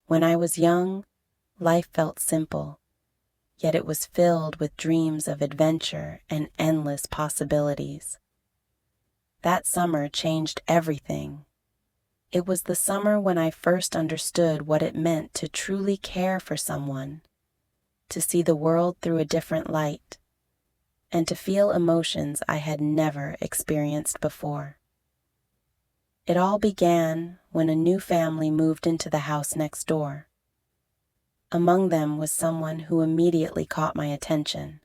When I was young, life felt simple, yet it was filled with dreams of adventure and endless possibilities. That summer changed everything. It was the summer when I first understood what it meant to truly care for someone, to see the world through a different light, and to feel emotions I had never experienced before. It all began when a new family moved into the house next door. Among them was someone who immediately caught my attention.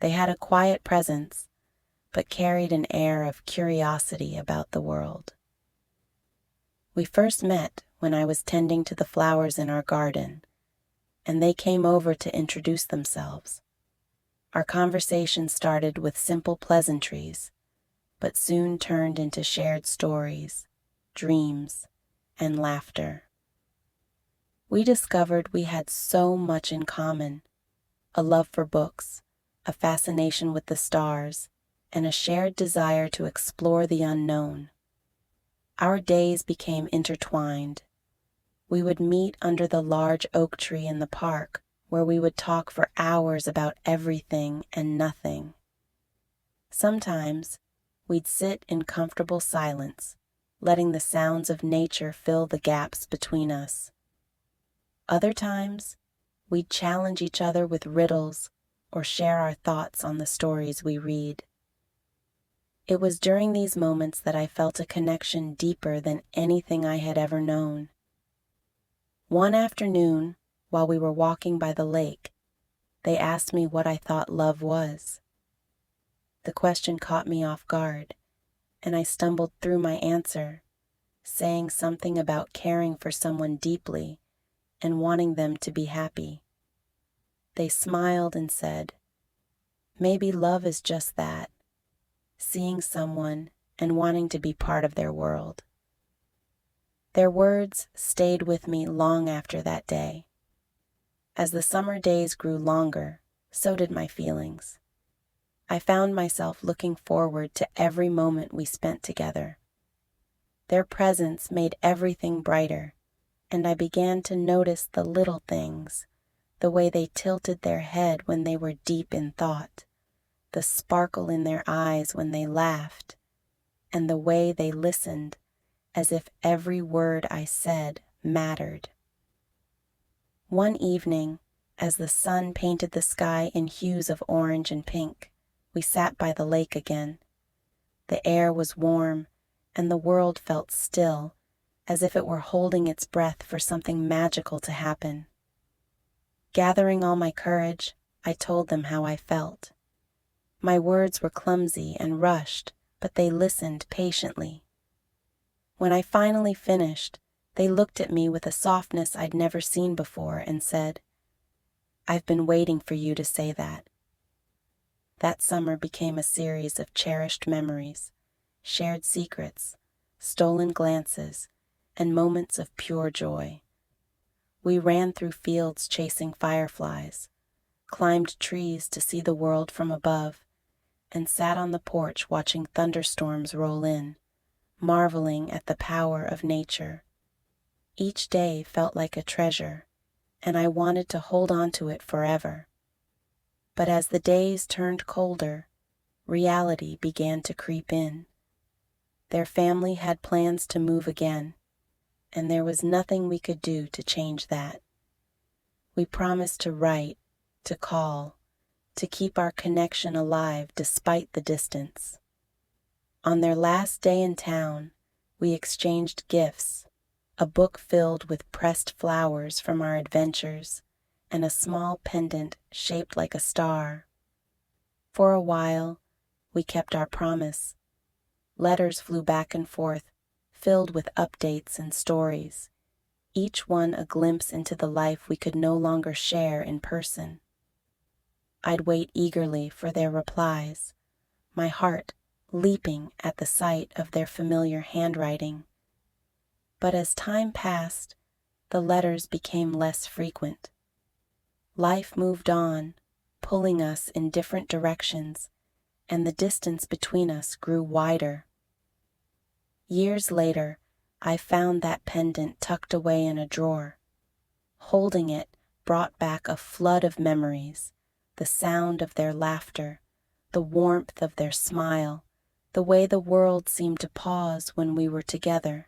They had a quiet presence, but carried an air of curiosity about the world. We first met when I was tending to the flowers in our garden, and they came over to introduce themselves. Our conversation started with simple pleasantries, but soon turned into shared stories, dreams, and laughter. We discovered we had so much in common: a love for books, a fascination with the stars, and a shared desire to explore the unknown. Our days became intertwined. We would meet under the large oak tree in the park, where we would talk for hours about everything and nothing. Sometimes, we'd sit in comfortable silence, letting the sounds of nature fill the gaps between us. Other times, we'd challenge each other with riddles or share our thoughts on the stories we read. It was during these moments that I felt a connection deeper than anything I had ever known. One afternoon, while we were walking by the lake, they asked me what I thought love was. The question caught me off guard, and I stumbled through my answer, saying something about caring for someone deeply and wanting them to be happy. They smiled and said, "Maybe love is just that, seeing someone and wanting to be part of their world." Their words stayed with me long after that day. As the summer days grew longer, so did my feelings. I found myself looking forward to every moment we spent together. Their presence made everything brighter, and I began to notice the little things, the way they tilted their head when they were deep in thought, the sparkle in their eyes when they laughed, and the way they listened as if every word I said mattered. One evening, as the sun painted the sky in hues of orange and pink, we sat by the lake again. The air was warm, and the world felt still, as if it were holding its breath for something magical to happen. Gathering all my courage, I told them how I felt. My words were clumsy and rushed, but they listened patiently. When I finally finished, they looked at me with a softness I'd never seen before and said, "I've been waiting for you to say that." That summer became a series of cherished memories, shared secrets, stolen glances, and moments of pure joy. We ran through fields chasing fireflies, climbed trees to see the world from above, and sat on the porch watching thunderstorms roll in, marveling at the power of nature. Each day felt like a treasure, and I wanted to hold on to it forever. But as the days turned colder, reality began to creep in. Their family had plans to move again, and there was nothing we could do to change that. We promised to write, to call, to keep our connection alive despite the distance. On their last day in town, we exchanged gifts, a book filled with pressed flowers from our adventures, and a small pendant shaped like a star. For a while, we kept our promise. Letters flew back and forth, filled with updates and stories, each one a glimpse into the life we could no longer share in person. I'd wait eagerly for their replies, my heart leaping at the sight of their familiar handwriting. But as time passed, the letters became less frequent. Life moved on, pulling us in different directions, and the distance between us grew wider. Years later, I found that pendant tucked away in a drawer. Holding it brought back a flood of memories, the sound of their laughter, the warmth of their smile, the way the world seemed to pause when we were together.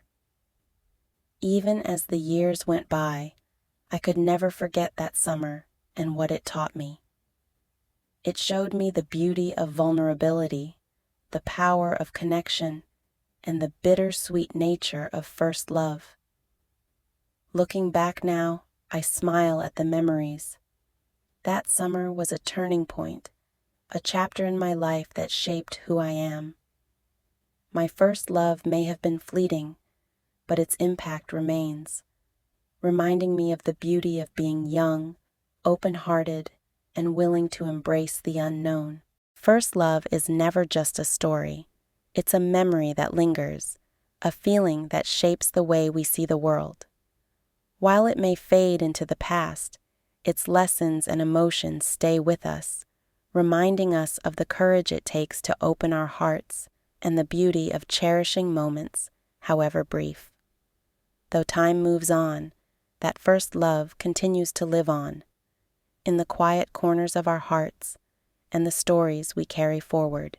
Even as the years went by, I could never forget that summer and what it taught me. It showed me the beauty of vulnerability, the power of connection, and the bittersweet nature of first love. Looking back now, I smile at the memories. That summer was a turning point, a chapter in my life that shaped who I am. My first love may have been fleeting, but its impact remains, reminding me of the beauty of being young, open-hearted, and willing to embrace the unknown. First love is never just a story. It's a memory that lingers, a feeling that shapes the way we see the world. While it may fade into the past, its lessons and emotions stay with us, reminding us of the courage it takes to open our hearts and the beauty of cherishing moments, however brief. Though time moves on, that first love continues to live on, in the quiet corners of our hearts and the stories we carry forward.